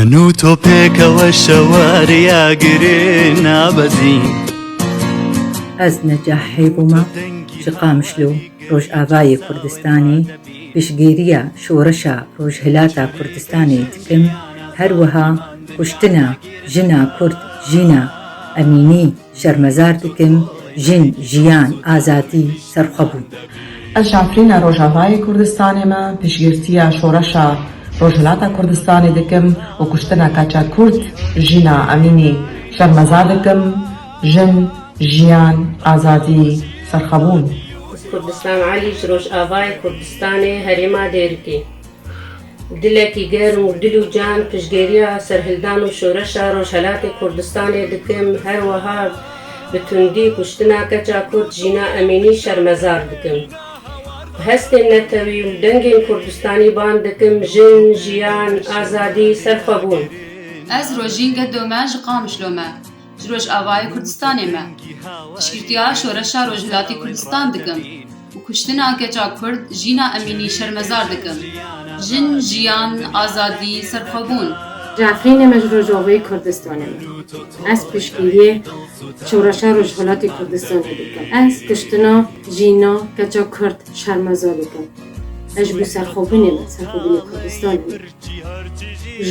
منو توبيك والشوارع قرينا بدين از نجاح حیبوما شقامشلو روش آوای کردستانی پشگیریا شورشا روش هلاتا کردستانی تکم هروها کشتنا جنا کرد جینا امینی شرمزار دکم جن جیان آزادی سرخبو از جعفرینا روژاوای کردستانی ما پشگیرتیا شورشا روژهلاتا کردستانی دکم و کشتنا کچا کرد جینا امینی شرمزار دکم جن جیان آزادی سرخبون کردستان علی روش آوای کردستانی هریما دیرکی دلکی گرم و دل و جان پشگیریا سرهلدان و شورشا روژهلات کردستانی دکم هر وها بتندی کشتنا کچا کرد جینا امینی شرمزار دکم هست نتوی و دنگین کردستانی بان دکم جن جیان آزادی سرخبون از روژین قدوما جقامشلوما جروش آوای کردستانی ما تشکیلتیا شورشا روژهلاتی کردستان دکم و کشتنا کچا کرد جینا امینی شرمزار دکم جن جیان آزادی سرخبون جعفرین مجروجاوی کردستان از پشگیری شورشا روژهلاتی کردستان دکم از کشتنا جینا کچا کرد شرمزار دکم اجبو سرخوبین کردستان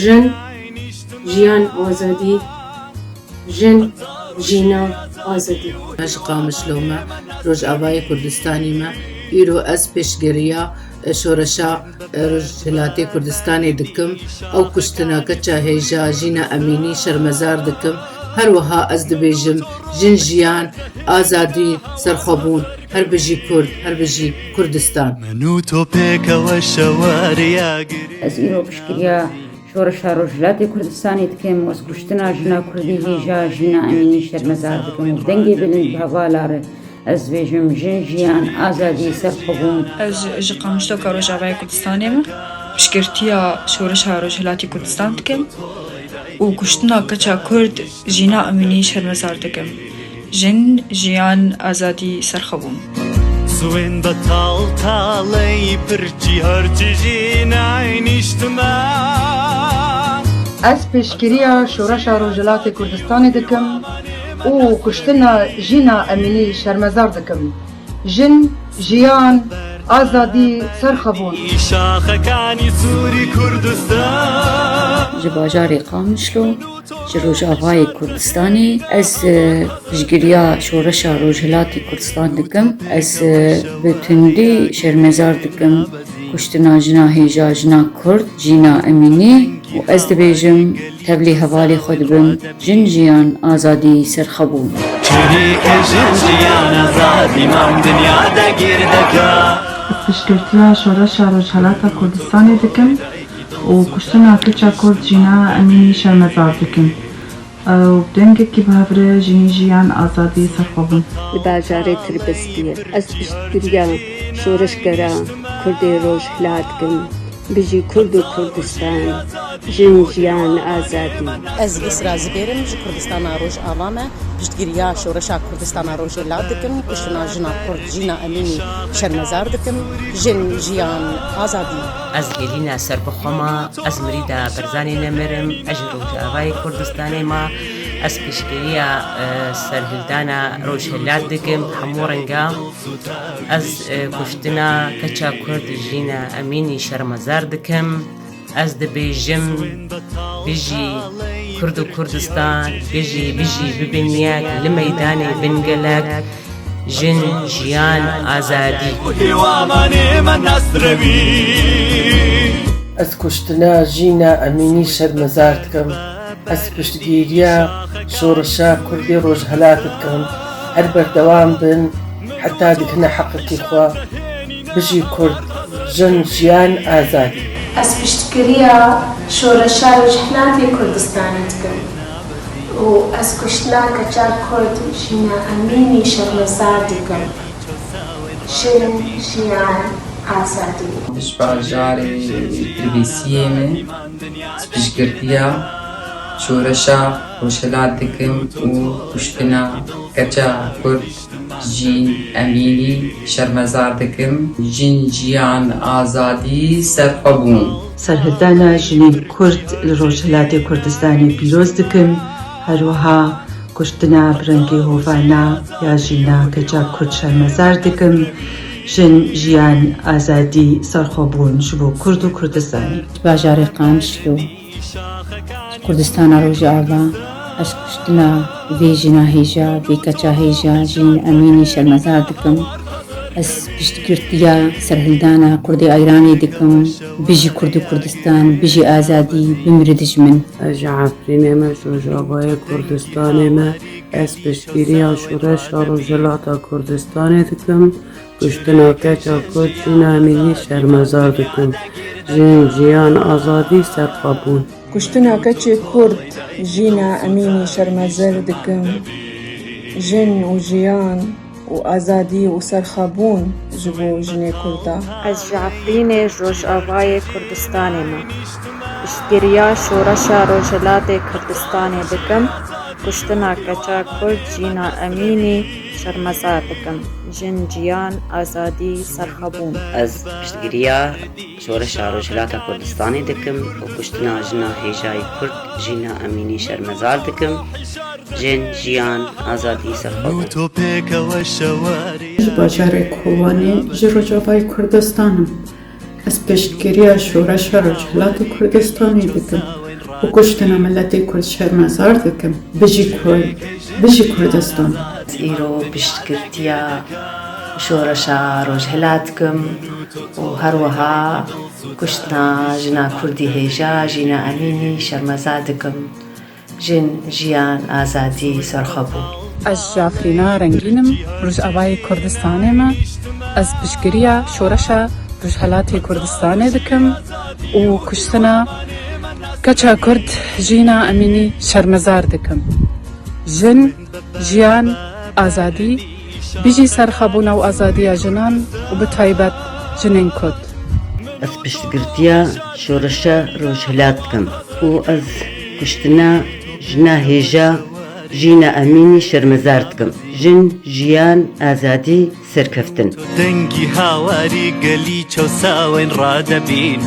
جن جیان آزادی جن جینا آزادی قامشلوما روش آوای کردستانی ما ایرو از پشگیریا شورشا روژهلاتی کردستانی دکم او کشتنا کچا هیجا جینا امینی شرمزار دکم هر وها از دبیجم جن جیان آزادی سرخبون هر بجی کرد هر بجی کردستان منو توبيك والشوارع از ایرو پشگیریا شورشا روژهلاتی کردستانی دکم و از کشتنا جنا کردی هیجا جینا امینی شرمزار دکم و دنگی بلند بهوالاره از ویژم جن جیان آزادی سرخبون از جقامشلو که روژاوای کردستانی ما پشگیرتیا شورشا روژهلاتی کردستان دکم و کشتنا کچا کرد جینا امینی شرمزار دکم جن جیان آزادی سرخبون سوين بطال تالي برجي هرجي جينا عينيشتما از پشگیریا شورشا روژهلاتی کردستانی دکم و کشتنا جینا امینی شرمزار دکم جن جیان آزادی سرخبون شاخكاني سوري كردستان جباجاری قامشلو جروج آوای کردستانی از پشگیریا شورشا روژهلاتی کردستان دکم از بتندی شرمزار دکم کشتنا جنا هیجا جنا کرد جینا امینی و از دبیجم تبلی حوالی خود بم جن جیان آزادی سرخبون شريك جن جيان آزادي من دنيا دقير دكا پشگیرتیا شورشا روژهلاتا کردستانی دکم و کشتنا کچا کرد جینا امینی شرمزار دکم و دنگی که بهوره جن جیان آزادی سرخبون باجاره تربستیه از پشگیریا شورشگرا کردی روژهلات کن بجی کرد و کردستان جن جیان آزادی از اسرا زبیرم جی کردستان روژ آوامه پشتگیریا شورشا کردستان روژهلات دکم کشتنا جنا کرد جینا امینی شرمزار دکم جن جیان آزادی از گلینا سر بخوما از مریدا برزانی نمرم از روژ آوای کردستانی ما از پشگیریا سرهلدانا روژهلات دکم همورنگا از کشتنا کچا کرد جینا امینی شرمزار دکم از دبیجم بجی کرد و کردستان بجی ببینیک لمیدان بنگلک جن جیان آزادی واماني من نسروي از کشتنا جینا امینی شرمزار دکم از پشتگیریا شورشا کردی روژهلات دکم هر بردوام بن حتى دكنا حقكي خوا بجي كرد جن جيان آزادي از پشگیریا شورشا روژهلاتی کردستانی دکم و از کشتنا کچا کرد جینا امینی شرمزار دکم جن جیان آزادی باجاری تربیسیه من پشگیرتیا شورشا روژهلات دکم و کشتنا کچا کرد جین امینی شرمزار دکم جن جیان آزادی سرخبون سەرهەلدانە ژنین کورد لە ڕۆژهەلاتی کوردستانی پیرۆز دکم هەروەها کوشتنا برەنگی هۆڤانە یا ژینە کەچا کورد شەرمەزار دکم ژن ژیان ئازادی سەرخۆبوون ji بۆ کورد و کوردستانی باژارێ قامشلۆ کوردستانە ڕۆژئاوا ئەس کوشتنا vê jina hêja vê keça hêja jîn emînî şermezar dikim ez piştgirtiya serhildana Kurdê Eyranê dikim bijî Kurd û Kurdistan bijî azadî bimîre dijmin Ez ji Efrînê me Rojavayê Kurdistanê me ez piştgiriya şûreşa Rojhilata Kurdistanê dikim kuştina keça Kurd jîna emînî şermezar dikim jin jiyan azadî serxwebûn کشتنا کچی کرد جینا امینی شرمزر دکم جن و جیان و آزادی و سرخابون جبو جنی کردا از جعفرین روش آوای کردستان ما اشتریا شورشا روجلات کردستان دکم کشتنا کچا کرد جینا امینی شرمزار دکم جن جیان آزادی سرخابون از پشتگیریا شورشا روجهلاتا کردستانی دکم و کشتنا جنا هیجای کرد جینا امینی شرمزار دکم جن جیان آزادی سرخابون ji bajarê Kowanê ji Rojavayê Kurdistanım ez piştgiriya şoreşa Rojhilatê Kurdistanê dikim û kuştina milletê Kurd şermezar dikim bijî Kurd bijî Kurdistan îro piştgirtiya şoreşa Rojhilat dikim û her wiha kuştina jina Kurdî hêja jîna emînî şermezar dikim jin jiyan azadî serxwebûn Ez Jafrîna Rengînim Rojavayê Kurdistanê me ez piştgiriya şoreşa Rojhilatê Kurdistanê dikim û kuştina keça Kurd jîna emînî şermezar dikim jin jiyan azadî bijî serxwebûna û azadiya jinan û bi taybet jinên Kurd ez piştgirtiya şoreşa Rojhilat dikim û ez kuştina jina hêja jîna emînî şermezar dikim jin jiyan azadî serkeftin dengî hawarî gelî çewsawên radebîn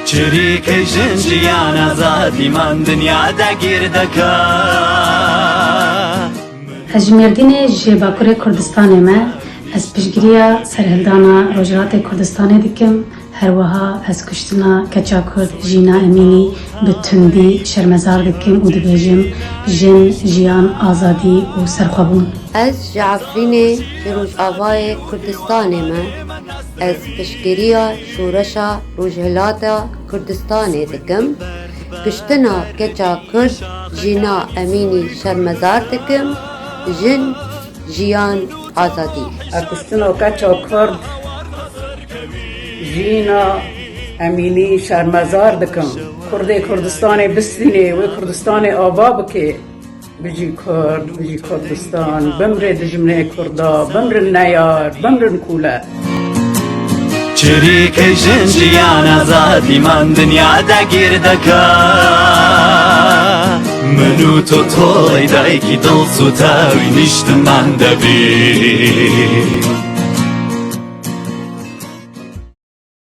çirîkê jin jiyan azadî man dinyada gîr dika Ez ji Mêrdînê ji Bakurê Kurdistanê me ez piştgiriya serhildana Rojhilatê Kurdistanê dikim her wiha ez kuştina keça Kurd jîna emînî bi tundî şermezar dikim û dibêjim jin jiyan azadî û serxwebûn Ez ji Efrînê ji Rojavayê Kurdistanê me ez piştgiriya şûreşa Rojhilata Kurdistanê dikim kuştina keça Kurd jîna emînî şermezar dikim jin jiyan azadî kuştina keça Kurd jîna emînî şermezar dikim Kurdê Kurdistanê bistînê wê Kurdistanê ava bike bijî Kurd bijî Kurdistan bimre dijminê Kurda bimrin neyar bimrin kûle çirîkê jin jiyan azadî man dinyada gîr dika min û to toy daykî dil sûta wî nîştiman debî